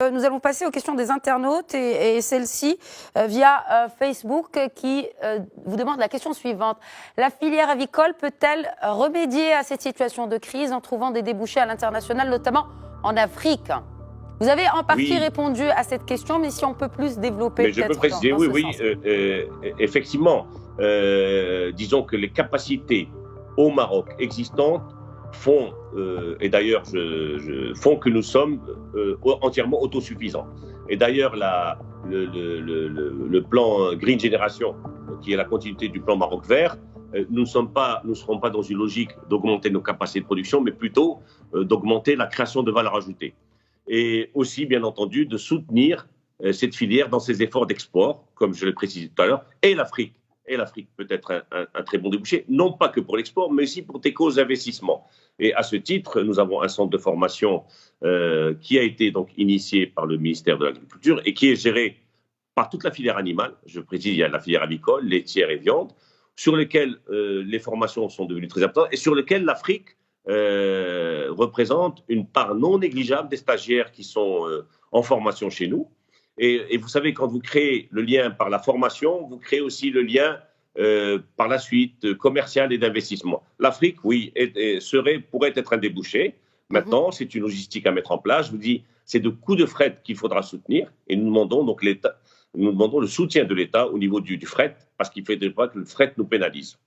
Nous allons passer aux questions des internautes et celle-ci via Facebook qui vous demande la question suivante. La filière avicole peut-elle remédier à cette situation de crise en trouvant des débouchés à l'international, notamment en Afrique? Vous avez en partie répondu à cette question, mais si on peut plus développer. Mais je peux préciser, effectivement, disons que les capacités au Maroc existantes font, et d'ailleurs, font que nous sommes entièrement autosuffisants. Et d'ailleurs, le plan Green Generation, qui est la continuité du plan Maroc Vert, nous ne serons pas dans une logique d'augmenter nos capacités de production, mais plutôt d'augmenter la création de valeur ajoutée. Et aussi, bien entendu, de soutenir cette filière dans ses efforts d'export, comme je l'ai précisé tout à l'heure, et l'Afrique. Et l'Afrique peut être un très bon débouché, non pas que pour l'export, mais aussi pour des causes d'investissement. Et à ce titre, nous avons un centre de formation qui a été donc initié par le ministère de l'Agriculture et qui est géré par toute la filière animale. Je précise, il y a la filière avicole, laitière et viande, sur lesquelles les formations sont devenues très importantes et sur lesquelles l'Afrique représente une part non négligeable des stagiaires qui sont en formation chez nous. Et vous savez, quand vous créez le lien par la formation, vous créez aussi le lien par la suite commercial et d'investissement. L'Afrique, oui, pourrait être un débouché. Maintenant, c'est une logistique à mettre en place. Je vous dis, c'est de coûts de fret qu'il faudra soutenir. Et nous demandons donc le soutien de l'État au niveau du fret, parce qu'il ne faudrait pas que le fret nous pénalise.